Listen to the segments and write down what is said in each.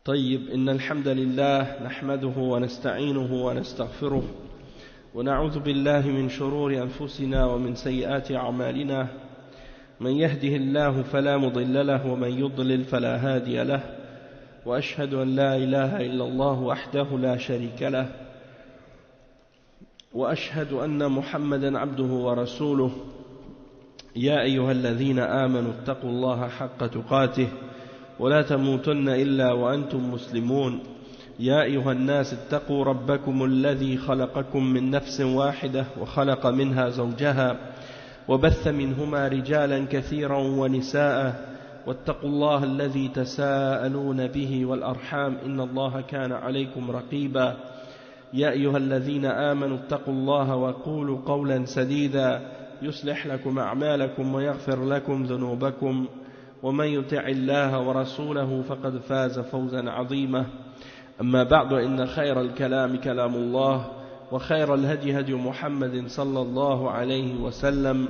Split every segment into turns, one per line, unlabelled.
طيب إن الحمد لله نحمده ونستعينه ونستغفره ونعوذ بالله من شرور أنفسنا ومن سيئات أعمالنا من يهده الله فلا مضل له ومن يضلل فلا هادي له وأشهد أن لا إله إلا الله وحده لا شريك له وأشهد أن محمدا عبده ورسوله يا أيها الذين آمنوا اتقوا الله حق تقاته ولا تموتن إلا وأنتم مسلمون يا أيها الناس اتقوا ربكم الذي خلقكم من نفس واحدة وخلق منها زوجها وبث منهما رجالا كثيرا ونساء واتقوا الله الذي تساءلون به والأرحام إن الله كان عليكم رقيبا يا أيها الذين آمنوا اتقوا الله وقولوا قولا سديدا يصلح لكم أعمالكم ويغفر لكم ذنوبكم ومن يطع الله ورسوله فقد فاز فوزا عظيما أما بعد إن خير الكلام كلام الله وخير الهدي هدي محمد صلى الله عليه وسلم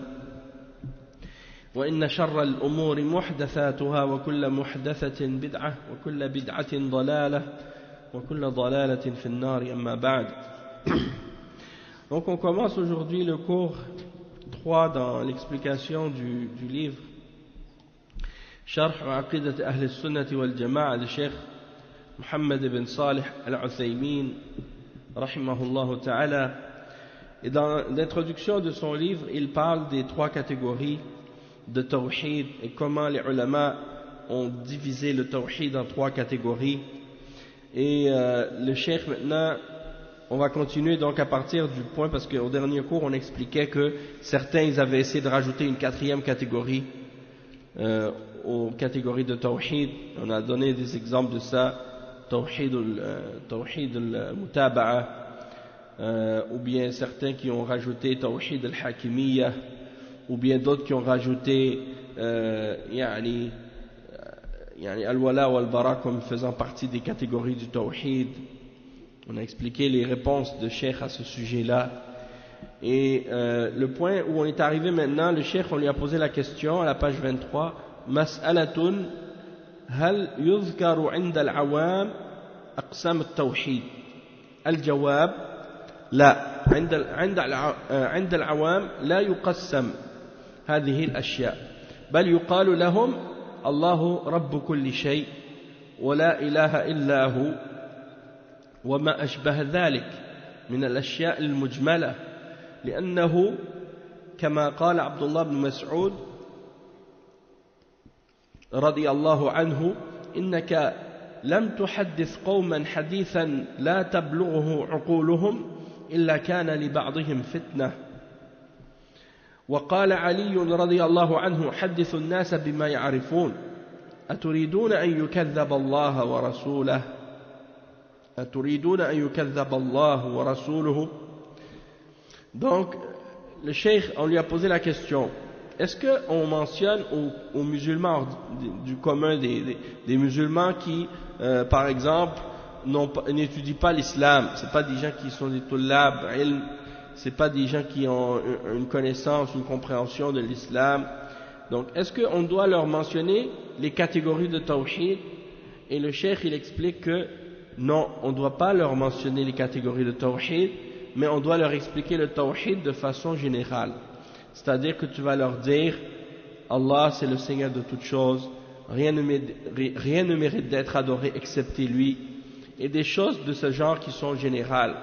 وإن شر الأمور محدثاتها وكل محدثة بدعة وكل بدعة ضلالة وكل ضلالة في النار أما بعد. Donc on commence aujourd'hui le cours 3 dans l'explication du livre شرح عقيدة أهل السنة والجماعة للشيخ محمد بن صالح al-Uthaymin rahimahullah ta'ala. Et dans l'introduction de son livre, il parle des 3 catégories de tawhid et comment les ulama ont divisé le tawhid en 3 catégories. Et le cheikh maintenant, on va continuer donc à partir du point, parce qu'au dernier cours on expliquait que certains ils avaient essayé de rajouter une 4e catégorie aux catégories de tawhid. On a donné des exemples de ça, tawhid al-mutaba'a, ou bien certains qui ont rajouté tawhid al-hakimiyya, ou bien d'autres qui ont rajouté yani al-wala wal-bara comme faisant partie des catégories du tawhid. On a expliqué les réponses de Cheikh à ce sujet-là. Et le point où on est arrivé maintenant, le Cheikh, on lui a posé la question à la page 23, Mas'alatun hal yuzkaru 'inda al-'awam aqsam at-tawhid. Al-jawab la, 'inda al-'awam la yuqassam هذه الأشياء بل يقال لهم الله رب كل شيء ولا إله إلا هو وما أشبه ذلك من الأشياء المجملة لأنه كما قال عبد الله بن مسعود رضي الله عنه إنك لم تحدث قوما حديثا لا تبلغه عقولهم إلا كان لبعضهم فتنة. وقال علي رضي الله عنه حدث الناس بما يعرفون أتريدون أن يكذب الله ورسوله أتريدون أن يكذب الله ورسوله. Donc le cheikh, on lui a posé la question, est-ce qu'on mentionne aux musulmans du commun des musulmans qui par exemple n'étudient pas l'islam, c'est pas des gens qui sont des tullab ilm, c'est pas des gens qui ont une connaissance, une compréhension de l'islam, donc est-ce qu'on doit leur mentionner les catégories de tawhid? Et le cheikh il explique que non, on ne doit pas leur mentionner les catégories de tawhid, mais on doit leur expliquer le tawhid de façon générale. C'est-à-dire que tu vas leur dire Allah c'est le Seigneur de toutes choses, rien ne mérite d'être adoré excepté lui, et des choses de ce genre qui sont générales,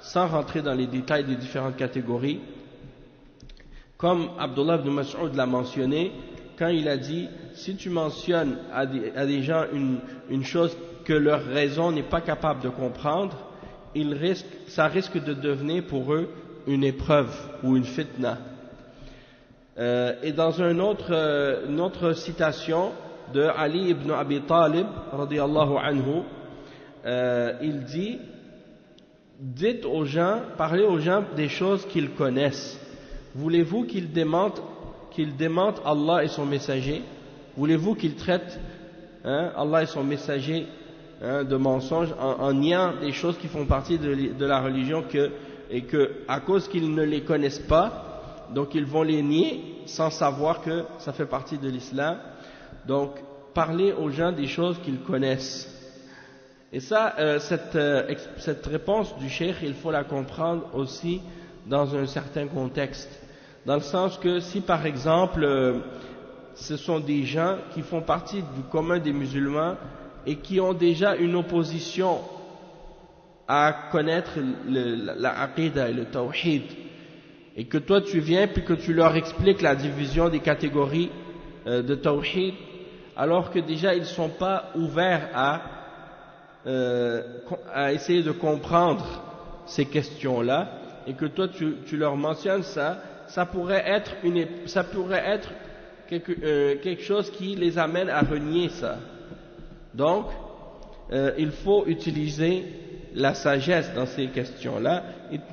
sans rentrer dans les détails des différentes catégories. Comme Abdullah ibn Mas'ud l'a mentionné, quand il a dit, si tu mentionnes à des gens une chose que leur raison n'est pas capable de comprendre, ça risque de devenir pour eux une épreuve ou une fitna. Et dans une autre citation de Ali ibn Abi Talib radiyallahu anhu, il dit, dites aux gens, parlez aux gens des choses qu'ils connaissent. Voulez-vous qu'ils démentent Allah et son messager? Voulez-vous qu'ils traitent Allah et son messager de mensonges en niant des choses qui font partie de la religion et que à cause qu'ils ne les connaissent pas, donc ils vont les nier sans savoir que ça fait partie de l'islam. Donc parlez aux gens des choses qu'ils connaissent. Et ça, cette réponse du cheikh, il faut la comprendre aussi dans un certain contexte. Dans le sens que si par exemple, ce sont des gens qui font partie du commun des musulmans et qui ont déjà une opposition à connaître la aqidah et le tawhid, et que toi tu viens puis que tu leur expliques la division des catégories de tawhid, alors que déjà ils ne sont pas ouverts à essayer de comprendre ces questions-là, et que toi tu leur mentionnes ça pourrait être quelque chose qui les amène à renier ça. Donc, il faut utiliser la sagesse dans ces questions-là.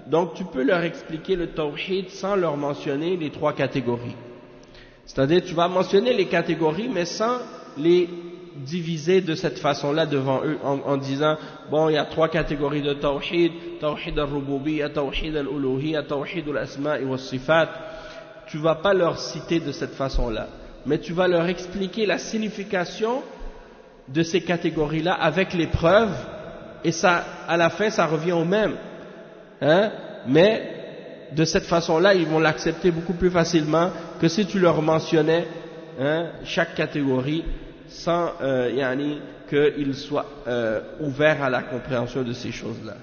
Donc, tu peux leur expliquer le tawhid sans leur mentionner les 3 catégories. C'est-à-dire, tu vas mentionner les catégories, mais sans les diviser de cette façon-là devant eux, en disant, bon, il y a 3 catégories de tawhid, tawhid al-rububiyya, tawhid al-uluhiyya, tawhid al-asma'i wa sifat. Tu vas pas leur citer de cette façon-là, mais tu vas leur expliquer la signification de ces catégories-là avec les preuves, et ça, à la fin, ça revient au même. Mais de cette façon-là, ils vont l'accepter beaucoup plus facilement que si tu leur mentionnais chaque catégorie sans qu'ils soient ouverts à la compréhension de ces choses-là.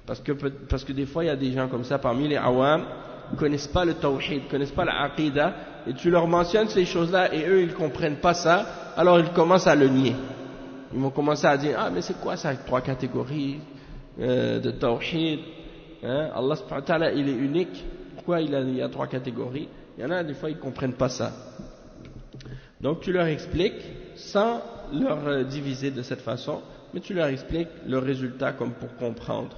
Parce que des fois, il y a des gens comme ça parmi les awam, ils ne connaissent pas le tawhid, ils ne connaissent pas la aqidah, et tu leur mentionnes ces choses-là et eux ils ne comprennent pas ça, alors ils commencent à le nier. Ils vont commencer à dire, ah mais c'est quoi ça, 3 catégories de tawhid, Allah subhanahu wa ta'ala il est unique, pourquoi il y a 3 catégories? Il y en a des fois ils ne comprennent pas ça. Donc tu leur expliques sans leur diviser de cette façon, mais tu leur expliques le résultat comme pour comprendre.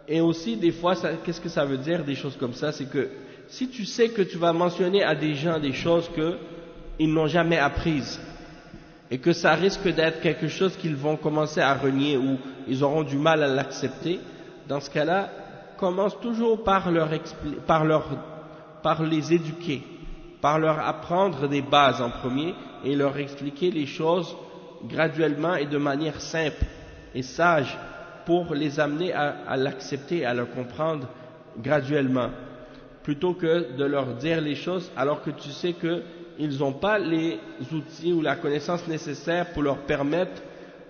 Et aussi des fois, qu'est-ce que ça veut dire des choses comme ça? C'est que si tu sais que tu vas mentionner à des gens des choses qu'ils n'ont jamais apprises et que ça risque d'être quelque chose qu'ils vont commencer à renier ou ils auront du mal à l'accepter, dans ce cas-là, commence toujours par les éduquer, par leur apprendre des bases en premier et leur expliquer les choses graduellement et de manière simple et sage pour les amener à l'accepter, à le comprendre graduellement, plutôt que de leur dire les choses alors que tu sais qu'ils n'ont pas les outils ou la connaissance nécessaire pour leur permettre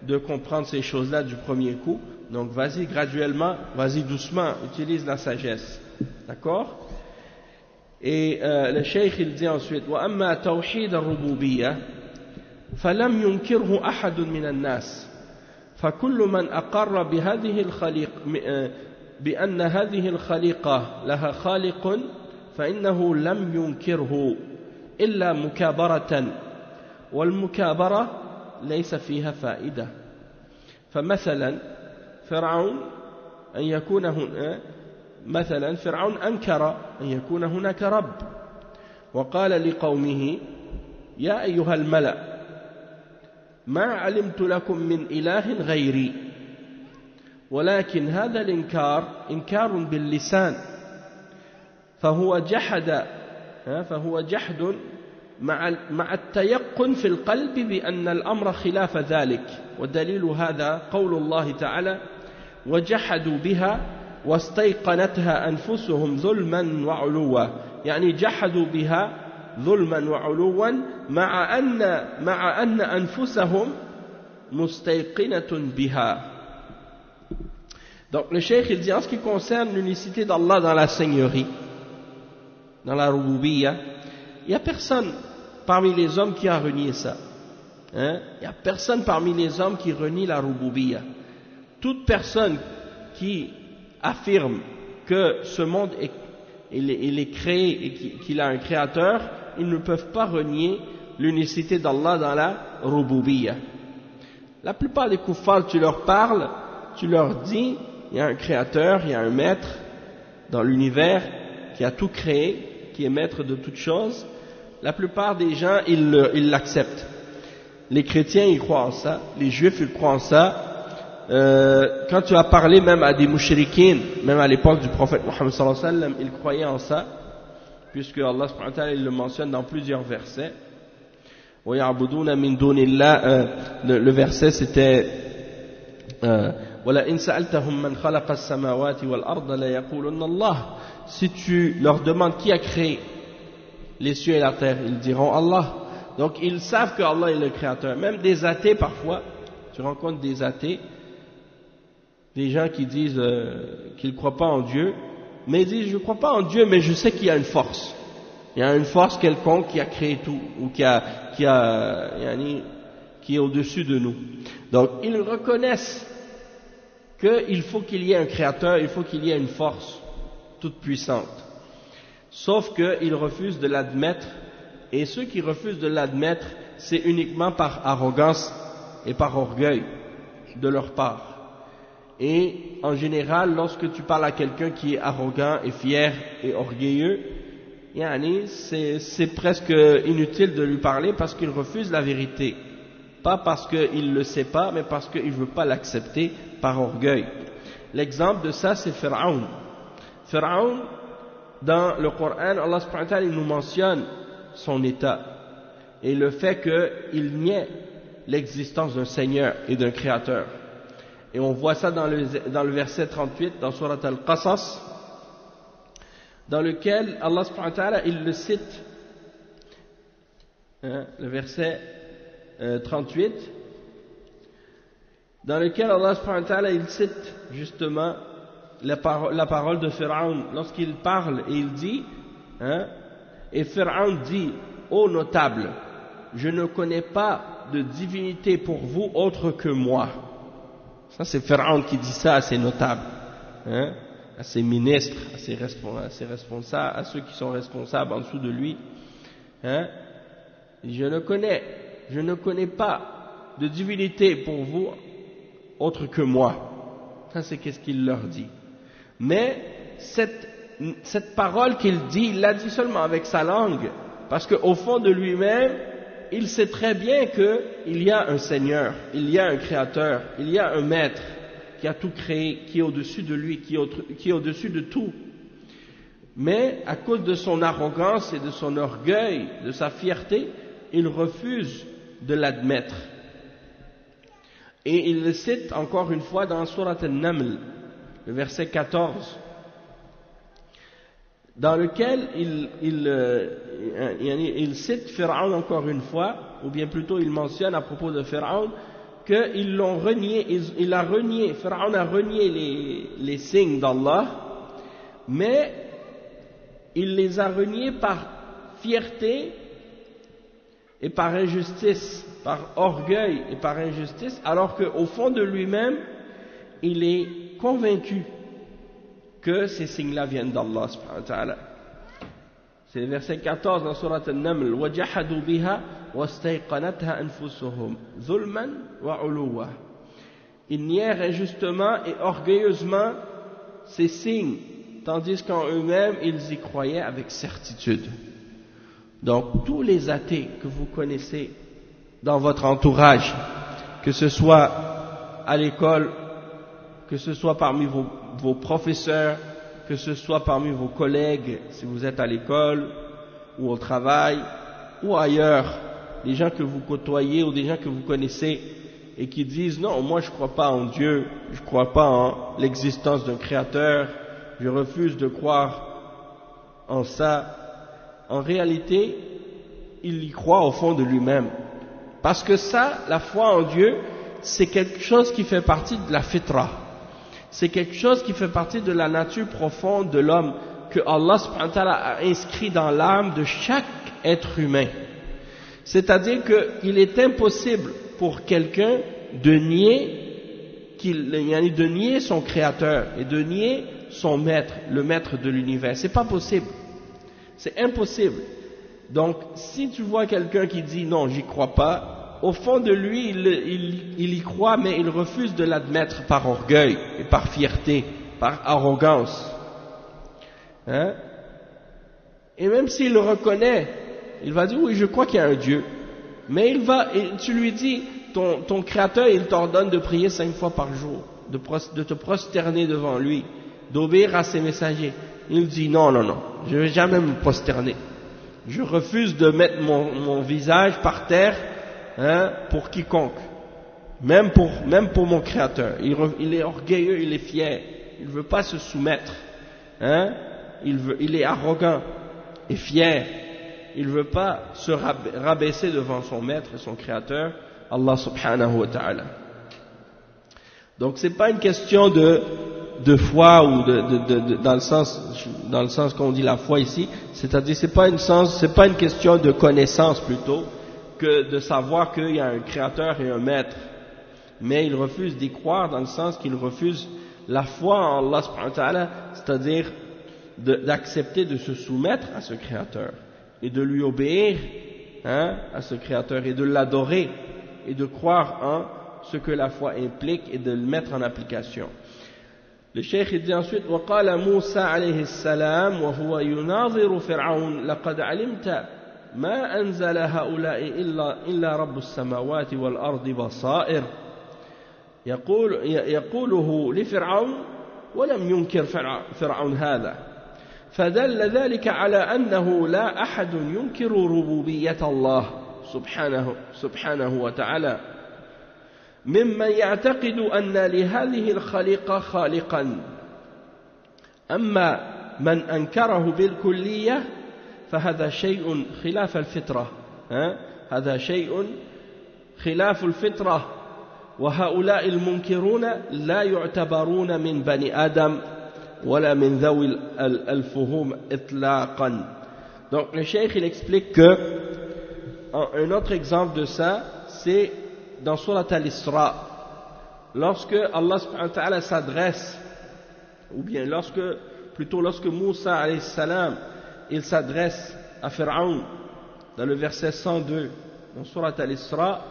de comprendre ces choses-là du premier coup. Donc vas-y graduellement, vas-y doucement, utilise la sagesse. D'accord? Et le cheikh il dit ensuite, وَأَمَّا تَوْحِيدَ الرُّبُوبِيَّةِ فَلَمْ يُنْكِرْهُ أَحَدٌ مِنَ النَّاسِ فكل من أقر بأن هذه الخليقة لها خالق فإنه لم ينكره إلا مكابرة والمكابرة ليس فيها فائدة. فمثلا فرعون فرعون أنكر أن يكون هناك رب وقال لقومه يا أيها الملأ ما علمت لكم من إله غيري ولكن هذا الإنكار إنكار باللسان فهو جحد مع التيقن في القلب بأن الأمر خلاف ذلك والدليل هذا قول الله تعالى وجحدوا بها واستيقنتها أنفسهم ظلما وعلوا يعني جحدوا بها ظلما وعلوا مع أن أنفسهم مستيقنة بها. Donc le cheikh il dit en ce qui concerne l'unicité d'Allah dans la seigneurie, dans la rububiyya, il n'y a personne parmi les hommes qui a renié ça. Il n'y a personne parmi les hommes qui renie la rububiyya. Toute personne qui affirme que ce monde il est créé et qu'il a un créateur, ils ne peuvent pas renier l'unicité d'Allah dans la rububiyya. La plupart des kuffars, tu leur parles, tu leur dis, il y a un créateur, il y a un maître dans l'univers qui a tout créé, qui est maître de toutes choses. La plupart des gens, ils l'acceptent. Les chrétiens, ils croient en ça, les juifs, ils croient en ça. Quand tu as parlé même à des mushrikines, même à l'époque du prophète Mohammed sallallahu alayhi wa sallam, ils croyaient en ça, puisque Allah subhanahu wa ta'ala il le mentionne dans plusieurs versets. وَيَعْبُدُونَ مِن دُونِ اللَّهِ, le verset c'était وَلَئِنْ سَأَلْتَهُمْ مَنْ خَلَقَ السَّمَاوَاتِ وَالْأَرْضَ لَيَقُولُنَّ اللَّهِ. Si tu leur demandes qui a créé les cieux et la terre, ils diront Allah. Donc ils savent que Allah est le créateur. Même des athées parfois, tu rencontres des athées, des gens qui disent qu'ils ne croient pas en Dieu, mais ils disent je ne crois pas en Dieu, mais je sais qu'il y a une force. Il y a une force quelconque qui a créé tout, ou qui est au-dessus de nous. Donc ils reconnaissent qu'il faut qu'il y ait un créateur, il faut qu'il y ait une force toute puissante. Sauf qu'ils refusent de l'admettre, et ceux qui refusent de l'admettre, c'est uniquement par arrogance et par orgueil de leur part. Et en général, lorsque tu parles à quelqu'un qui est arrogant et fier et orgueilleux, c'est presque inutile de lui parler parce qu'il refuse la vérité. Pas parce qu'il ne le sait pas, mais parce qu'il ne veut pas l'accepter par orgueil. L'exemple de ça, c'est Pharaon. Pharaon, dans le Coran, Allah subhanahu wa ta'ala, il nous mentionne son état et le fait qu'il niait l'existence d'un Seigneur et d'un Créateur. Et on voit ça dans le verset 38, dans Surat Al-Qasas, dans lequel Allah subhanahu wa ta'ala, il le cite, le verset 38, dans lequel Allah subhanahu wa ta'ala, il cite justement la parole de Pharaon, lorsqu'il parle et il dit, et Pharaon dit, ô notable, je ne connais pas de divinité pour vous autre que moi. Ça c'est Pharaon qui dit ça à ses notables, à ses ministres, à ses responsables, à ceux qui sont responsables en dessous de lui. Je ne connais pas de divinité pour vous autre que moi. Ça c'est qu'est-ce qu'il leur dit. Mais cette parole qu'il dit, il l'a dit seulement avec sa langue, parce qu'au fond de lui-même, il sait très bien qu'il y a un Seigneur, il y a un Créateur, il y a un Maître qui a tout créé, qui est au-dessus de lui, qui est au-dessus de tout. Mais à cause de son arrogance et de son orgueil, de sa fierté, il refuse de l'admettre. Et il le cite encore une fois dans Surat Al-Naml, le verset 14, dans lequel il cite Pharaon encore une fois, ou bien plutôt il mentionne à propos de Pharaon qu'ils l'ont renié, Pharaon a renié les signes d'Allah, mais il les a reniés par fierté et par injustice, par orgueil et par injustice, alors qu'au fond de lui-même, il est convaincu que ces signes-là viennent d'Allah subhanahu wa ta'ala. C'est le verset 14 dans Surat Al-Naml. وَجَحَدُوا بِهَا وَاسْتَيْقَنَتْهَا أَنفُسُهُمْ ظُلْمًا وَعُلُوًّا. Ils nièrent injustement et orgueilleusement ces signes, tandis qu'en eux-mêmes, ils y croyaient avec certitude. Donc, tous les athées que vous connaissez dans votre entourage, que ce soit à l'école, que ce soit parmi vos professeurs, que ce soit parmi vos collègues, si vous êtes à l'école, ou au travail, ou ailleurs, des gens que vous côtoyez ou des gens que vous connaissez, et qui disent, non, moi je ne crois pas en Dieu, je ne crois pas en l'existence d'un créateur, je refuse de croire en ça. En réalité, il y croit au fond de lui-même. Parce que ça, la foi en Dieu, c'est quelque chose qui fait partie de la fitra. C'est quelque chose qui fait partie de la nature profonde de l'homme, que Allah subhanahu wa ta'ala a inscrit dans l'âme de chaque être humain. C'est-à-dire qu'il est impossible pour quelqu'un de nier son créateur et de nier son maître, le maître de l'univers. C'est pas possible. C'est impossible. Donc, si tu vois quelqu'un qui dit non, j'y crois pas, au fond de lui, il y croit, mais il refuse de l'admettre par orgueil et par fierté, par arrogance. Et même s'il le reconnaît, il va dire oui, je crois qu'il y a un Dieu. Mais tu lui dis, ton créateur, il t'ordonne de prier 5 fois par jour, de te prosterner devant lui, d'obéir à ses messagers. Il dit non, je ne vais jamais me prosterner. Je refuse de mettre mon visage par terre pour quiconque, même pour mon Créateur. Il est orgueilleux, il est fier, il ne veut pas se soumettre, il est arrogant et fier, il ne veut pas se rabaisser devant son maître et son Créateur, Allah subhanahu wa ta'ala. Donc c'est pas une question de foi ou dans le sens qu'on dit la foi ici, c'est-à-dire c'est pas une question de connaissance plutôt que de savoir qu'il y a un créateur et un maître, mais il refuse d'y croire dans le sens qu'il refuse la foi en Allah subhanahu wa ta'ala, c'est-à-dire d'accepter de se soumettre à ce créateur et de lui obéir à ce créateur et de l'adorer et de croire en ce que la foi implique et de le mettre en application. Le cheikh dit ensuite وقال موسى عليه السلام وهو يناظر فرعون لقد علمت ما أنزل هؤلاء إلا رب السماوات والأرض بصائر يقوله لفرعون ولم ينكر فرعون هذا فدل ذلك على أنه لا أحد ينكر ربوبية الله سبحانه وتعالى ممن يعتقد أن لهذه الخليقة خالقا أما من أنكره بالكلية فهذا شيء خلاف الفطرة هذا شيء خلاف الفطرة وهؤلاء المنكرون لا يعتبرون من بني آدم ولا من ذوي الفهوم إطلاقا. Donc le cheikh il explique que un autre exemple de ça c'est dans Surat Al-Isra, lorsque Allah subhanahu wa ta'ala s'adresse, ou bien lorsque Moussa alayhi salam, il s'adresse à Pharaon, dans le verset 102, dans Surat Al-Isra,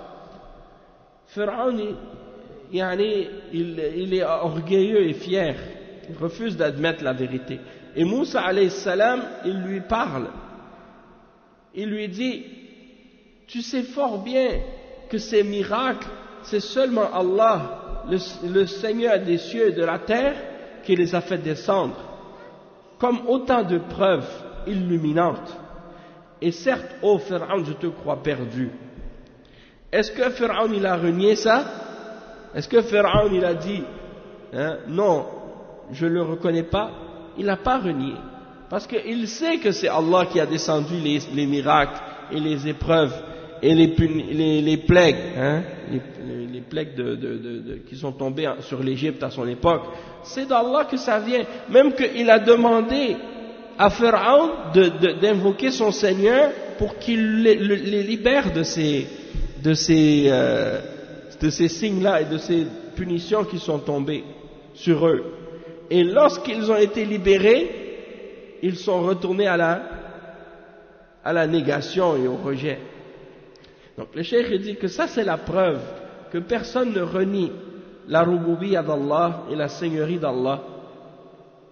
Pharaon, il est orgueilleux et fier, il refuse d'admettre la vérité. Et Moussa alayhi salam, il lui parle, il lui dit, tu sais fort bien que ces miracles, c'est seulement Allah, le Seigneur des cieux et de la terre, qui les a fait descendre, comme autant de preuves illuminantes. Et certes, ô Pharaon, je te crois perdu. Est-ce que Pharaon il a renié ça? Est-ce que Pharaon il a dit non, je ne le reconnais pas? Il n'a pas renié, parce qu'il sait que c'est Allah qui a descendu les miracles et les épreuves et les plaies, les plaies qui sont tombées sur l'Égypte à son époque, c'est d'Allah que ça vient. Même qu'il a demandé à Pharaon d'invoquer son Seigneur pour qu'il les libère de ces signes-là et de ces punitions qui sont tombées sur eux. Et lorsqu'ils ont été libérés, ils sont retournés à la négation et au rejet. Donc le cheikh dit que ça c'est la preuve que personne ne renie la rububiyya d'Allah et la seigneurie d'Allah,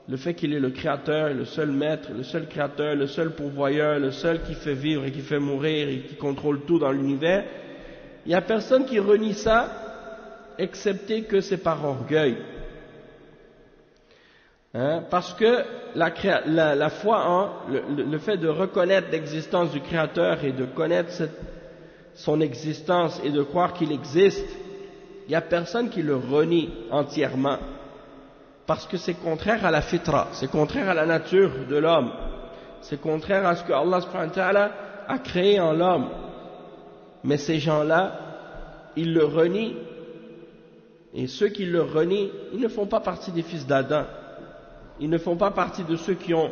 le fait qu'il est le créateur, le seul maître, le seul créateur, le seul pourvoyeur, le seul qui fait vivre et qui fait mourir et qui contrôle tout dans l'univers. Il n'y a personne qui renie ça, excepté que c'est par orgueil. Parce que la foi en le fait de reconnaître l'existence du créateur et de connaître son existence et de croire qu'il existe, il n'y a personne qui le renie entièrement, parce que c'est contraire à la fitra, c'est contraire à la nature de l'homme, c'est contraire à ce que Allah subhanahu wa ta'ala a créé en l'homme. Mais ces gens-là, ils le renient, et ceux qui le renient, ils ne font pas partie des fils d'Adam, ils ne font pas partie de ceux qui ont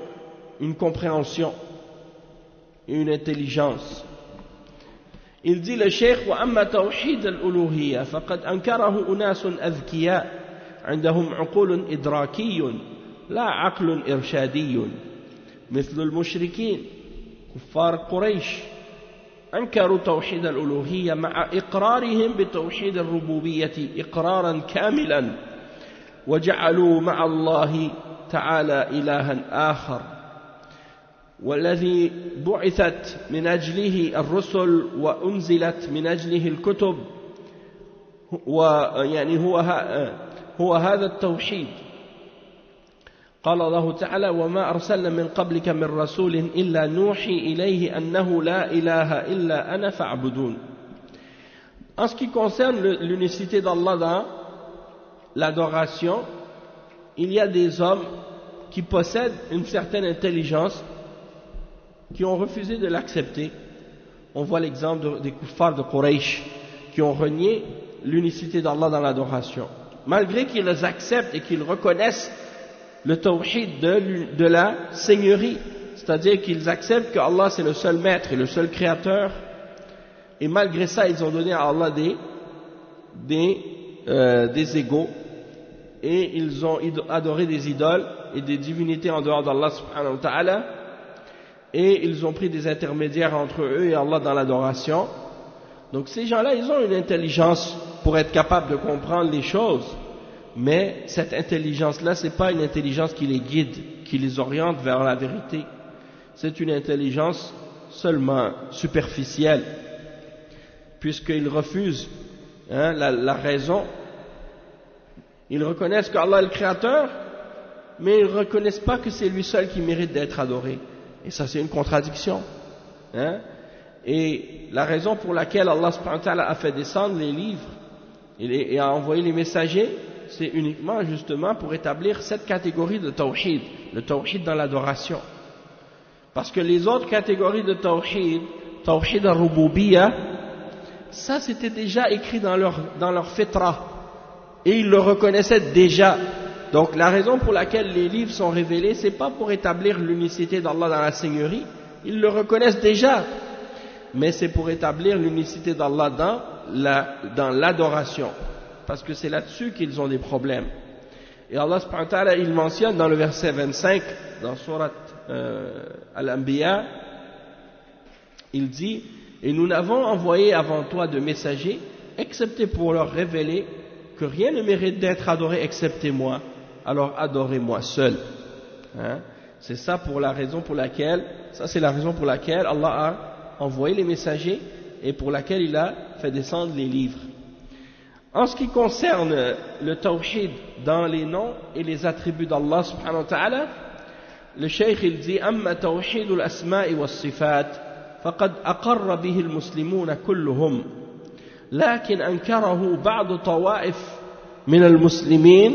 une compréhension et une intelligence. Il dit le cheikh وأما توحيد الألوهية فقد أنكره أناس أذكياء عندهم عقول إدراكي لا عقل إرشادي مثل المشركين كفار قريش أنكروا توحيد الألوهية مع إقرارهم بتوحيد الربوبية إقرارا كاملا وجعلوا مع الله تعالى إلها آخر والذي بعثت من أجله الرسل وأنزلت من أجله الكتب ويعني هو هذا التوحيد قال الله تعالى وما أرسلنا من قبلك من رسول إلا نوحي إليه أنه لا إله إلا أنا فاعبدون. En ce qui concerne l'unicité d'Allah dans l'adoration, il y a des hommes qui possèdent une certaine intelligence qui ont refusé de l'accepter. On voit l'exemple des kuffars de Quraysh qui ont renié l'unicité d'Allah dans l'adoration. Malgré qu'ils acceptent et qu'ils reconnaissent le tawhid de la seigneurie, c'est-à-dire qu'ils acceptent que Allah c'est le seul maître et le seul créateur, et malgré ça ils ont donné à Allah des égaux, et ils ont adoré des idoles et des divinités en dehors d'Allah subhanahu wa ta'ala, et ils ont pris des intermédiaires entre eux et Allah dans l'adoration. Donc ces gens-là, ils ont une intelligence pour être capables de comprendre les choses, mais cette intelligence-là, c'est pas une intelligence qui les guide, qui les oriente vers la vérité. C'est une intelligence seulement superficielle, puisqu'ils refusent la raison. Ils reconnaissent qu'Allah est le créateur, mais ils ne reconnaissent pas que c'est lui seul qui mérite d'être adoré. Et ça, c'est une contradiction. Et la raison pour laquelle Allah subhanahu wa ta'ala a fait descendre les livres et a envoyé les messagers, c'est uniquement justement pour établir cette catégorie de tawhid, le tawhid dans l'adoration. Parce que les autres catégories de tawhid, tawhid al-rububiyyah, ça c'était déjà écrit dans leur fitra, et ils le reconnaissaient déjà. Donc la raison pour laquelle les livres sont révélés, c'est pas pour établir l'unicité d'Allah dans la seigneurie, ils le reconnaissent déjà, mais c'est pour établir l'unicité d'Allah dans l'adoration, parce que c'est là-dessus qu'ils ont des problèmes. Et Allah subhanahu wa ta'ala, il mentionne dans le verset 25 dans sourate Al-Anbiya, il dit: et nous n'avons envoyé avant toi de messagers excepté pour leur révéler que rien ne mérite d'être adoré excepté moi, alors adorez-moi seul. C'est ça pour la raison pour laquelle, Allah a envoyé les messagers et pour laquelle il a fait descendre les livres. En ce qui concerne le tawhid dans les noms et les attributs d'Allah subhanahu wa ta'ala, le cheikh il dit: amma tawhid al-asma'i was-sifat faqad aqarra bihi al-muslimuna kulluhum lakin ankarahu ba'd tawa'if min al-muslimin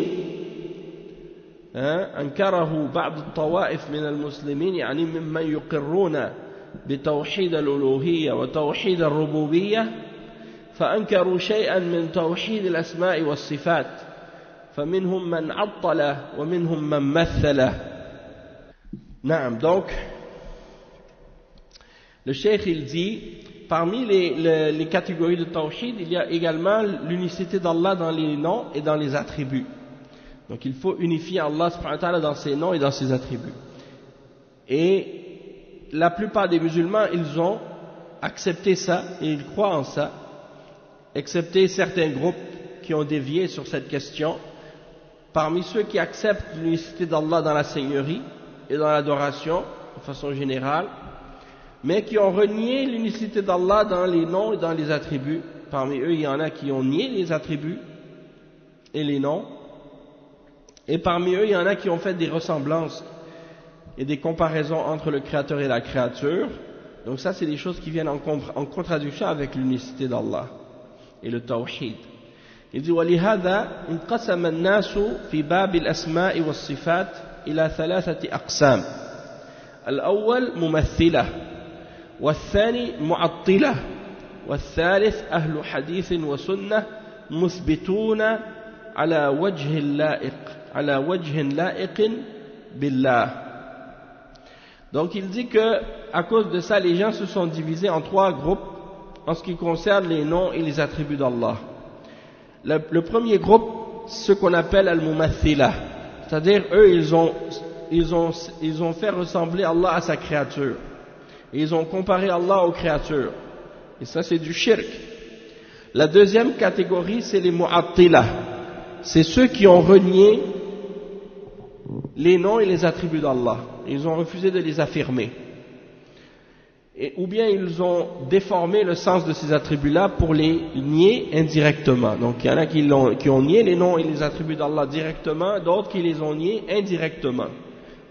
أنكره بعض الطوائف من المسلمين يعني ممن يقرون بتوحيد الألوهية وتوحيد الربوبية فأنكروا شيئا من توحيد الأسماء والصفات فمنهم من عطل ومنهم من مثل. نعم, donc le cheikh il dit parmi les catégories de tawhid il y a également l'unicité d'Allah dans les noms et dans les attributs. Donc il faut unifier Allah subhanahu wa ta'ala dans ses noms et dans ses attributs. Et la plupart des musulmans, ils ont accepté ça et ils croient en ça, excepté certains groupes qui ont dévié sur cette question. Parmi ceux qui acceptent l'unicité d'Allah dans la seigneurie et dans l'adoration, de façon générale, mais qui ont renié l'unicité d'Allah dans les noms et dans les attributs. Parmi eux, il y en a qui ont nié les attributs et les noms. Et parmi eux, il y en a qui ont fait des ressemblances et des comparaisons entre le créateur et la créature. Donc ça, c'est des choses qui viennent en contradiction avec l'unicité d'Allah et le tawhid. Il dit: وَلِهَذَا انقسم الناس في باب الأسماء والصفات إلى 3 أقسام. الأول ممثلة، والثاني معطلة، والثالث أهل حديث وسنة مثبتون على وجه لائق بالله. Donc il dit que à cause de ça les gens se sont divisés en 3 groupes en ce qui concerne les noms et les attributs d'Allah. Le premier groupe, ce qu'on appelle al-mumathila, c'est-à-dire eux ils ont fait ressembler Allah à sa créature et ils ont comparé Allah aux créatures, et ça c'est du shirk. La deuxième catégorie, c'est les mu'attila, c'est ceux qui ont renié les noms et les attributs d'Allah, ils ont refusé de les affirmer. ou bien ils ont déformé le sens de ces attributs-là pour les nier indirectement. Donc il y en a qui ont nié les noms et les attributs d'Allah directement, d'autres qui les ont niés indirectement,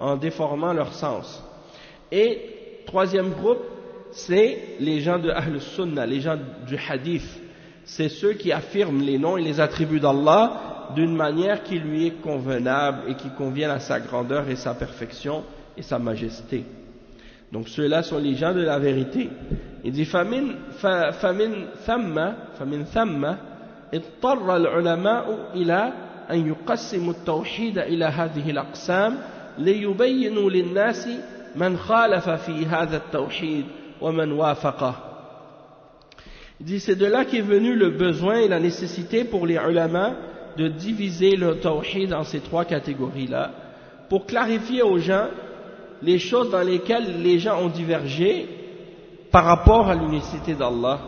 en déformant leur sens. Et troisième groupe, c'est les gens de Ahl Sunnah, les gens du Hadith. C'est ceux qui affirment les noms et les attributs d'Allah d'une manière qui lui est convenable et qui convient à sa grandeur et sa perfection et sa majesté. Donc ceux-là sont les gens de la vérité. Il dit فمن ثم اضطر العلماء إلى أن يقسموا التوحيد إلى هذه الأقسام ليبينوا للناس من خالف في هذا التوحيد ومن وافقه. Il dit c'est de là qu'est venu le besoin et la nécessité pour les ulama de diviser le tawhid en ces trois catégories-là pour clarifier aux gens les choses dans lesquelles les gens ont divergé par rapport à l'unicité d'Allah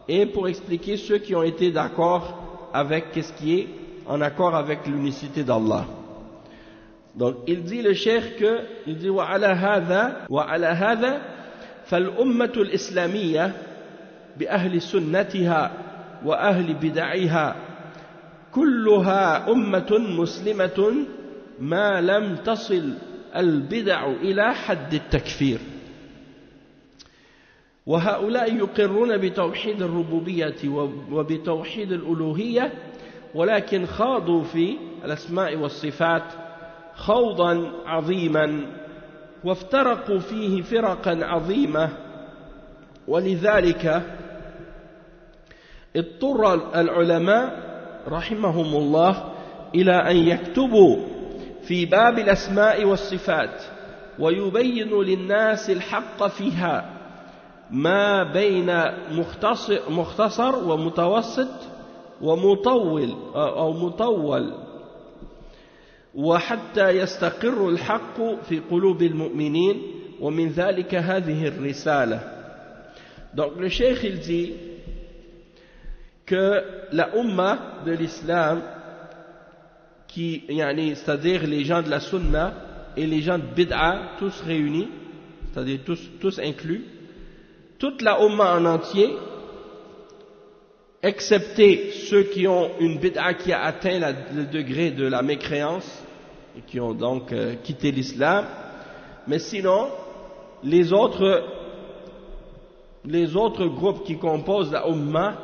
et pour expliquer ceux qui ont été d'accord avec qu'est-ce qui est en accord avec l'unicité d'Allah. Donc il dit le cheikh que il dit وعلى هذا فالأمة الإسلامية بأهل سنتها وأهل بدعها كلها أمة مسلمة ما لم تصل البدع إلى حد التكفير وهؤلاء يقرون بتوحيد الربوبية وبتوحيد الألوهية ولكن خاضوا في الأسماء والصفات خوضا عظيما وافترقوا فيه فرقا عظيمة ولذلك اضطر العلماء رحمهم الله إلى أن يكتبوا في باب الأسماء والصفات ويبين للناس الحق فيها ما بين مختصر ومتوسط ومطول أو مطول وحتى يستقر الحق في قلوب المؤمنين ومن ذلك هذه الرسالة. Donc le cheikh il dit que la umma de l'islam c'est-à-dire les gens de la sunna et les gens de bid'a tous réunis, c'est-à-dire tous inclus, toute la umma en entier, excepté ceux qui ont une bid'a qui a atteint le degré de la mécréance et qui ont donc quitté l'islam, mais sinon les autres groupes qui composent la umma,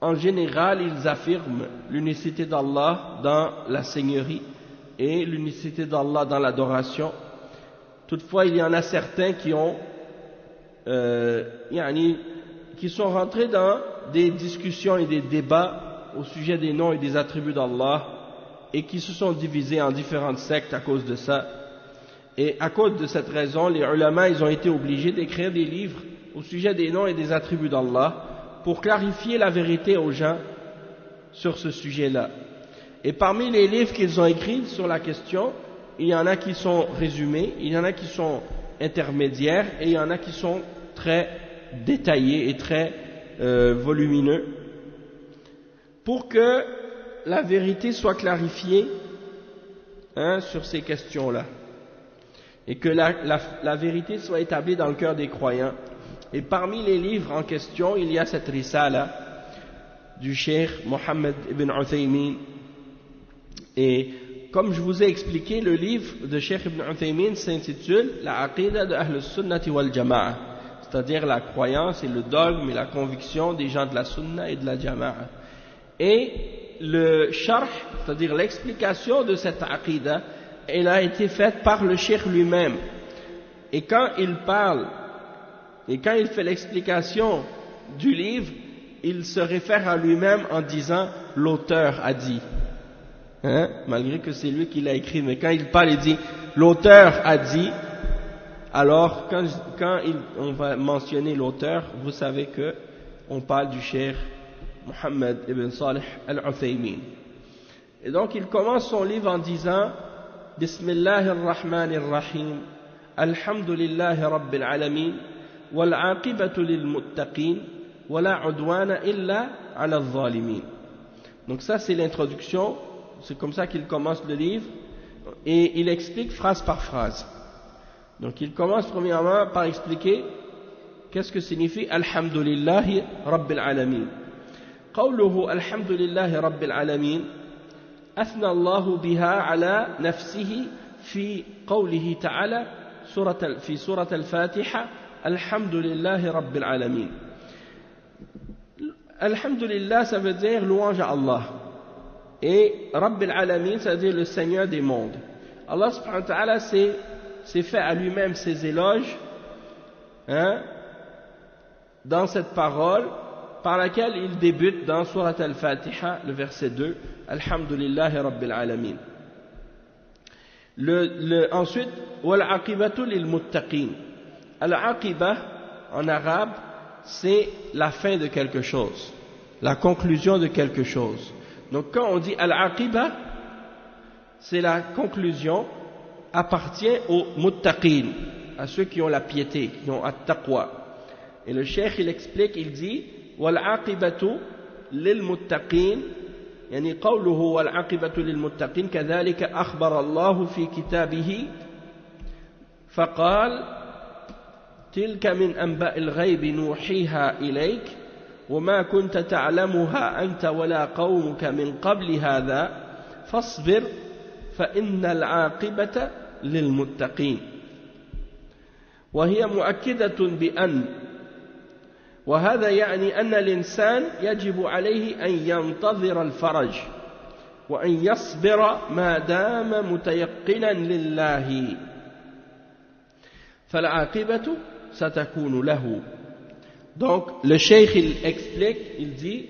en général, ils affirment l'unicité d'Allah dans la seigneurie et l'unicité d'Allah dans l'adoration. Toutefois, il y en a certains qui sont rentrés dans des discussions et des débats au sujet des noms et des attributs d'Allah et qui se sont divisés en différentes sectes à cause de ça. Et à cause de cette raison, les ulama, ils ont été obligés d'écrire des livres au sujet des noms et des attributs d'Allah pour clarifier la vérité aux gens sur ce sujet-là. Et parmi les livres qu'ils ont écrits sur la question, il y en a qui sont résumés, il y en a qui sont intermédiaires et il y en a qui sont très détaillés et très volumineux pour que la vérité soit clarifiée sur ces questions-là et que la vérité soit établie dans le cœur des croyants. Et parmi les livres en question, il y a cette risala du cheikh Mohammed ibn Uthaymin. Et comme je vous ai expliqué, le livre de cheikh ibn Uthaymin s'intitule La Aqida de Ahl Sunnati wal Jama'a, c'est-à-dire la croyance et le dogme et la conviction des gens de la Sunna et de la Jama'a. Et le sharh, c'est-à-dire l'explication de cette Aqida, elle a été faite par le cheikh lui-même. Et quand il parle et quand il fait l'explication du livre, il se réfère à lui-même en disant « l'auteur a dit ». Malgré que c'est lui qui l'a écrit, mais quand il parle, il dit « l'auteur a dit ». Alors, quand on va mentionner l'auteur, vous savez que on parle du cheikh Mohammed ibn Salih al-Uthaymin. Et donc, il commence son livre en disant « Bismillahirrahmanirrahim, alhamdulillahi rabbil alamin ». والعاقبة للمتقين ولا عدوان إلا على الظالمين. Donc ça c'est l'introduction, c'est comme ça qu'il commence le livre et il explique phrase par phrase. Donc il commence premièrement par expliquer qu'est-ce que signifie Alhamdulillahi Rabbil Alamin. قوله الحمد لله رب العالمين أثنى الله بها على نفسه في قوله تعالى في سورة الفاتحة الحمد لله رب العالمين. Alhamdulillah, ça veut dire louange à Allah. Et Rabbil Alamin, ça veut dire le Seigneur des mondes. Allah subhanahu wa ta'ala s'est fait à lui-même ses éloges dans cette parole par laquelle il débute dans Surat Al-Fatiha, le verset 2, Alhamdulillahi Rabbil Alamin. Ensuite, Wal-aqibatu lil-muttaqin. Al-aqiba, en arabe, c'est la fin de quelque chose, la conclusion de quelque chose. Donc quand on dit Al-aqiba, c'est la conclusion, appartient aux muttaqin, à ceux qui ont la piété, qui ont at-taqwa. Et le cheikh il explique, il dit والعاقبة للمتقين يعني قوله والعاقبة للمتقين كذلك أخبر الله في كتابه فقال تلك من أنباء الغيب نوحيها إليك وما كنت تعلمها أنت ولا قومك من قبل هذا فاصبر فإن العاقبة للمتقين وهي مؤكدة بأن وهذا يعني أن الإنسان يجب عليه أن ينتظر الفرج وأن يصبر ما دام متيقنا لله فالعاقبة ستكون له. Donc le cheikh il explique, il dit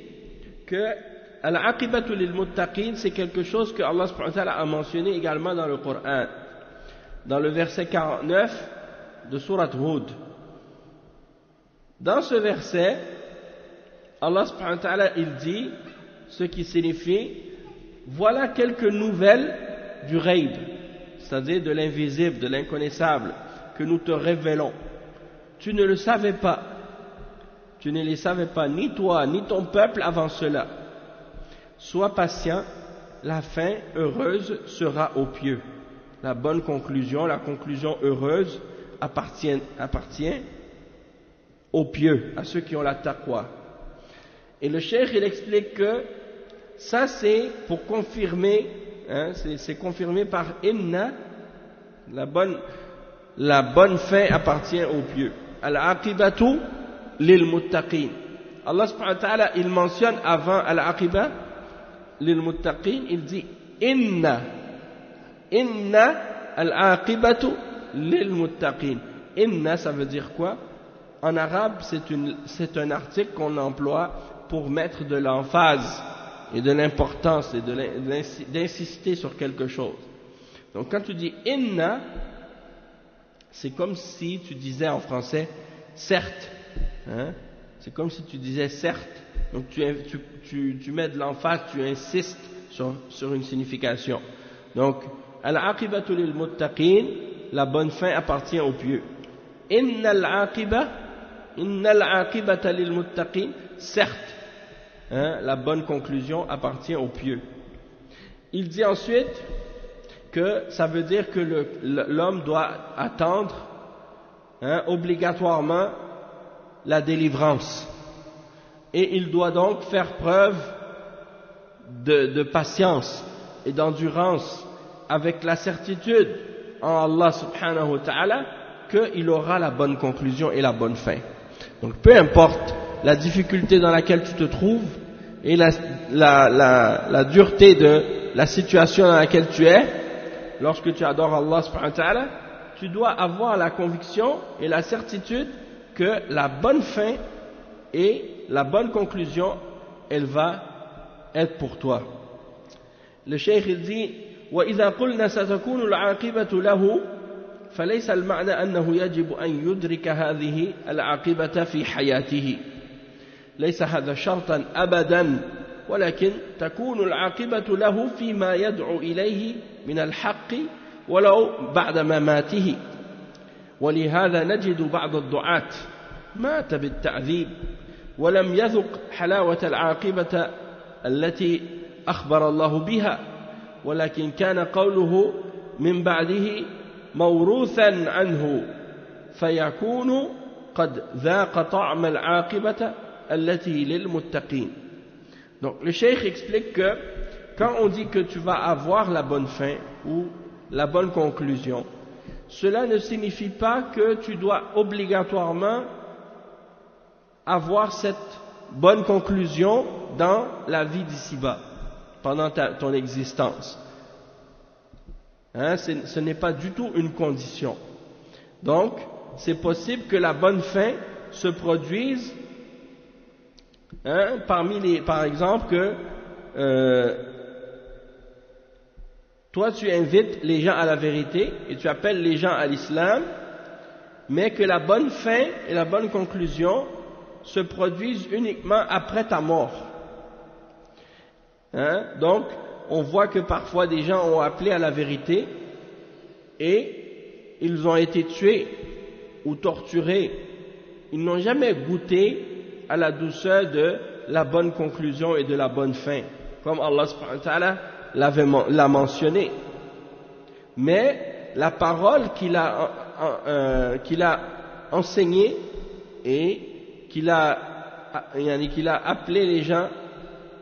que al-aqibatu lil-muttaqin c'est quelque chose que Allah subhanahu wa ta'ala a mentionné également dans le Coran, dans le verset 49 de Surat Hud. Dans ce verset, Allah subhanahu wa ta'ala il dit ce qui signifie voilà quelques nouvelles du ghaib, c'est-à-dire de l'invisible, de l'inconnaissable que nous te révélons. Tu ne le savais pas, tu ne les savais pas, ni toi ni ton peuple avant cela. Sois patient, la fin heureuse sera aux pieux. La bonne conclusion, la conclusion heureuse appartient aux pieux, à ceux qui ont la taqwa. Et le cheikh il explique que ça c'est pour confirmer, c'est confirmé par inna, la bonne fin appartient aux pieux. Al-aqibatu lil-muttaqin. Allah subhanahu wa ta'ala il mentionne avant al-aqiba lil-muttaqin, il dit inna al-aqibatu lil-muttaqin. Inna ça veut dire quoi? En arabe, c'est un article qu'on emploie pour mettre de l'emphase et de l'importance et d'insister sur quelque chose. Donc quand tu dis inna, c'est comme si tu disais en français certes. C'est comme si tu disais certes. Donc tu mets de l'emphase, tu insistes sur une signification. Donc, al-aqibatu lil-muttaqin, la bonne fin appartient aux pieux. Inna al-aqibata lil-muttaqin, certes, la bonne conclusion appartient aux pieux. Il dit ensuite que ça veut dire que l'homme doit attendre obligatoirement la délivrance. Et il doit donc faire preuve de patience et d'endurance avec la certitude en Allah subhanahu wa ta'ala qu'il aura la bonne conclusion et la bonne fin. Donc peu importe la difficulté dans laquelle tu te trouves et la dureté de la situation dans laquelle tu es, lorsque tu adores Allah subhanahu wa ta'ala, tu dois avoir la conviction et la certitude que la bonne fin et la bonne conclusion, elle va être pour toi. Le cheikh il dit وإذا قلنا ستكون العاقبة له فليس المعنى أنه يجب أن يدرك هذه العاقبة في حياته ليس هذا شرطا أبدا ولكن تكون العاقبة له فيما يدعو إليه من الحق ولو بعد مماته ولهذا نجد بعض الدعاة مات بالتعذيب ولم يذق حلاوة العاقبة التي أخبر الله بها ولكن كان قوله من بعده موروثا عنه فيكون قد ذاق طعم العاقبة التي للمتقين. Donc le cheikh explique que quand on dit que tu vas avoir la bonne fin ou la bonne conclusion, cela ne signifie pas que tu dois obligatoirement avoir cette bonne conclusion dans la vie d'ici-bas, pendant ton existence. Ce n'est pas du tout une condition. Donc, c'est possible que la bonne fin se produise par exemple que toi tu invites les gens à la vérité et tu appelles les gens à l'islam, mais que la bonne fin et la bonne conclusion se produisent uniquement après ta mort. Donc, on voit que parfois des gens ont appelé à la vérité et ils ont été tués ou torturés. Ils n'ont jamais goûté à la douceur de la bonne conclusion et de la bonne fin, comme Allah subhanahu wa ta'ala l'a mentionné. Mais la parole qu'il a enseignée et qu'il a appelé les gens,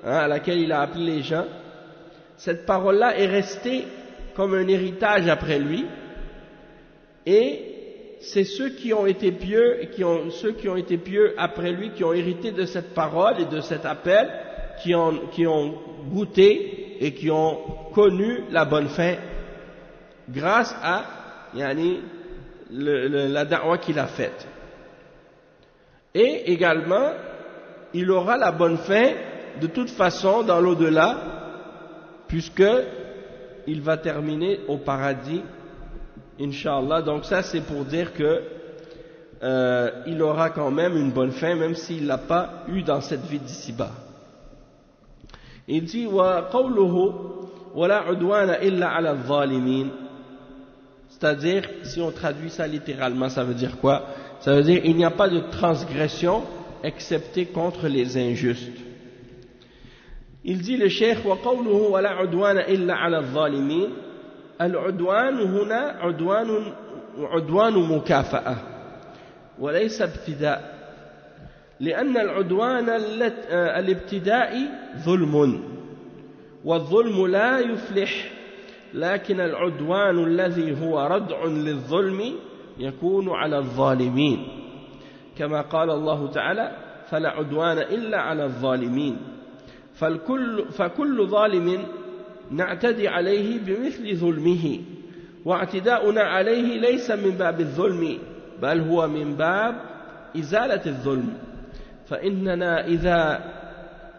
à laquelle il a appelé les gens, cette parole-là est restée comme un héritage après lui, et c'est ceux qui ont été pieux et ceux qui ont été pieux après lui, qui ont hérité de cette parole et de cet appel, qui ont goûté et qui ont connu la bonne fin grâce à la da'wa qu'il a faite. Et également, il aura la bonne fin de toute façon dans l'au-delà, puisque il va terminer au paradis, Inch'Allah. Donc ça, c'est pour dire que il aura quand même une bonne fin, même s'il ne l'a pas eu dans cette vie d'ici-bas. Il dit wa qawluhu wa la udwana illa ala adh-dhalimin, c'est-à-dire, si on traduit ça littéralement, ça veut dire quoi? Ça veut dire il n'y a pas de transgression excepté contre les injustes. Il dit le cheikh wa qawluhu wa la udwana illa ala adh-dhalimin, al-udwan huna udwan mukafa'ah wa laysa ibtida', لأن العدوان الابتدائي ظلم والظلم لا يفلح، لكن العدوان الذي هو ردع للظلم يكون على الظالمين، كما قال الله تعالى فلا عدوان إلا على الظالمين. فكل ظالم نعتدي عليه بمثل ظلمه، واعتداؤنا عليه ليس من باب الظلم بل هو من باب إزالة الظلم، فإننا إذا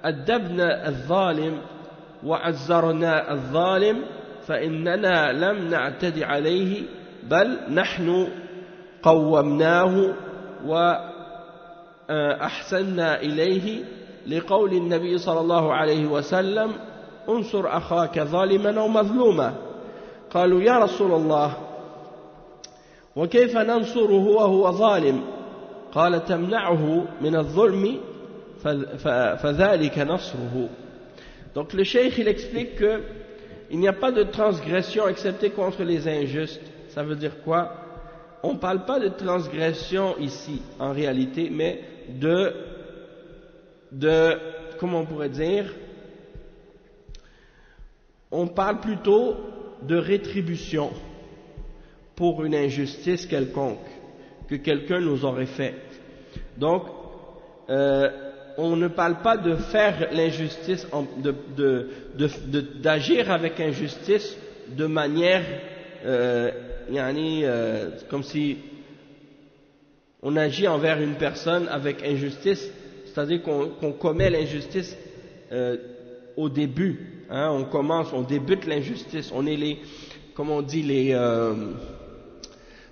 أدبنا الظالم وعزرنا الظالم فإننا لم نعتدي عليه بل نحن قومناه وأحسنا إليه، لقول النبي صلى الله عليه وسلم انصر أخاك ظالما أو مظلوما. قالوا يا رسول الله وكيف ننصره وهو ظالم؟ قال تمنعه من الظلم فذلك نصره. Donc le cheikh il explique que il n'y a pas de transgression excepté contre les injustes. Ça veut dire quoi? On ne parle pas de transgression ici en réalité, mais de comment on pourrait dire, on parle plutôt de rétribution pour une injustice quelconque que quelqu'un nous aurait fait. Donc, on ne parle pas de faire l'injustice, d'agir avec injustice de manière, comme si on agit envers une personne avec injustice, c'est-à-dire qu'on commet l'injustice au début. On débute l'injustice. On est comme on dit,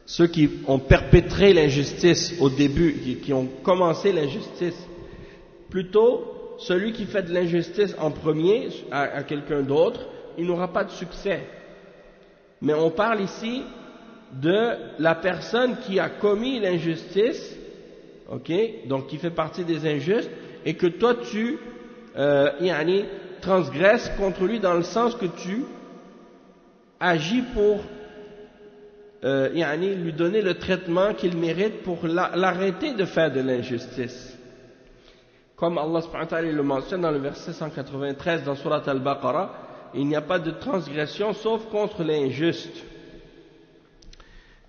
ceux qui ont perpétré l'injustice au début, qui ont commencé l'injustice. Plutôt, celui qui fait de l'injustice en premier à quelqu'un d'autre, il n'aura pas de succès. Mais on parle ici de la personne qui a commis l'injustice, donc qui fait partie des injustes, et que toi tu transgresses contre lui dans le sens que tu agis pour lui donner le traitement qu'il mérite pour l'arrêter de faire de l'injustice. Comme Allah subhanahu wa ta'ala le mentionne dans le verset 193 dans Surat Al-Baqarah, il n'y a pas de transgression sauf contre l'injuste.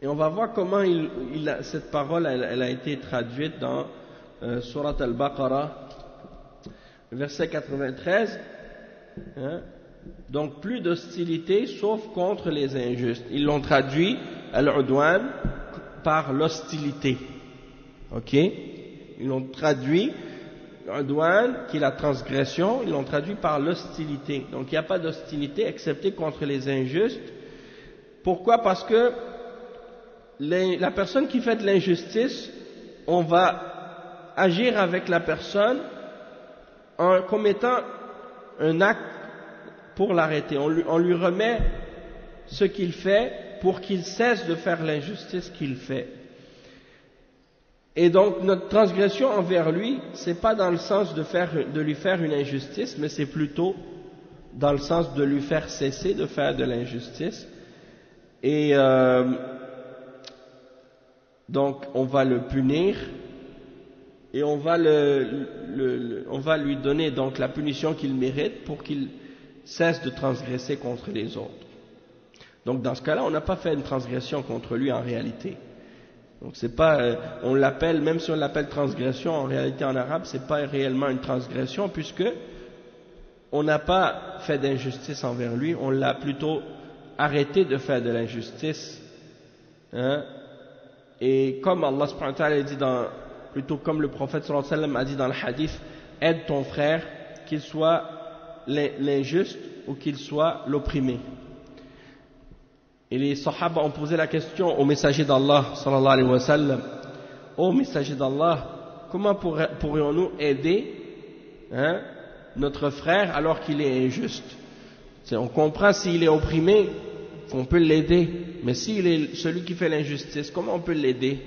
Et on va voir comment cette parole elle a été traduite dans Surat Al-Baqarah, verset 93. Donc plus d'hostilité sauf contre les injustes. Ils l'ont traduit al-udwan par l'hostilité. Ok? Ils l'ont traduit l'udwan qui est la transgression, ils l'ont traduit par l'hostilité. Donc il n'y a pas d'hostilité excepté contre les injustes. Pourquoi? Parce que la personne qui fait de l'injustice, on va agir avec la personne en commettant un acte pour l'arrêter. On lui remet ce qu'il fait pour qu'il cesse de faire l'injustice qu'il fait. Et donc notre transgression envers lui, c'est pas dans le sens de lui faire une injustice, mais c'est plutôt dans le sens de lui faire cesser de faire de l'injustice. Et donc on va le punir et on va lui donner donc la punition qu'il mérite pour qu'il cesse de transgresser contre les autres. Donc dans ce cas-là, on n'a pas fait une transgression contre lui en réalité. Donc c'est pas, on l'appelle, même si on l'appelle transgression, en réalité en arabe, c'est pas réellement une transgression puisque on n'a pas fait d'injustice envers lui, on l'a plutôt arrêté de faire de l'injustice. Et comme Allah subhanahu wa ta'ala dit plutôt comme le prophète sallallahu alayhi wa sallam a dit dans le hadith, aide ton frère, qu'il soit l'injuste ou qu'il soit l'opprimé. Et les sahaba ont posé la question au messager d'Allah sallallahu alayhi wa sallam, ô messager d'Allah, comment pourrions-nous aider notre frère alors qu'il est injuste? On comprend s'il est opprimé qu'on peut l'aider, mais s'il est celui qui fait l'injustice, comment on peut l'aider?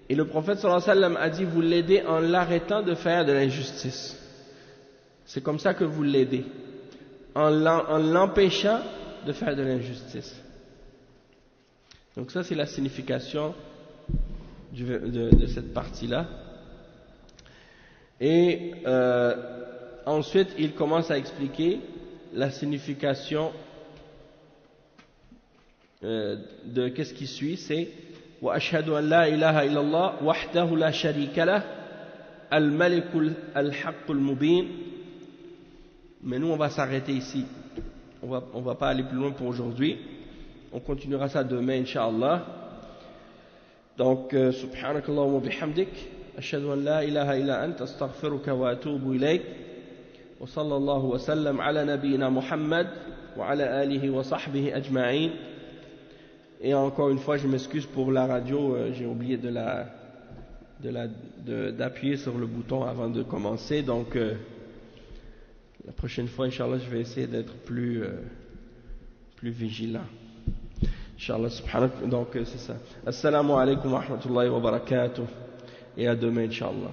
Et le prophète sallallahu alayhi wa sallam a dit, vous l'aidez en l'arrêtant de faire de l'injustice. C'est comme ça que vous l'aidez, en l'empêchant de faire de l'injustice. Donc ça c'est la signification de cette partie-là. Et ensuite il commence à expliquer la signification de qu'est-ce qui suit, c'est wa ashhadu an la ilaha illallah wahdahu la sharika lah al-malikul al-haqqul mubin. Mais nous on va s'arrêter ici, on va pas aller plus loin pour aujourd'hui, on continuera ça demain incha'Allah. Donc subhanakallahumma wa bihamdik ashhadu an la ilaha illa anta astaghfiruka wa atubu ilayk wa sallallahu wa sallam ala nabiyyina Muhammad wa ala alihi wa sahbihi ajma'in. Et encore une fois, je m'excuse pour la radio, j'ai oublié d'appuyer sur le bouton avant de commencer. Donc, la prochaine fois, Inch'Allah, je vais essayer d'être plus vigilant. Inch'Allah, subhanak. Donc, c'est ça. Assalamu alaikum wa rahmatullahi wa barakatuh. Et à demain, Inch'Allah.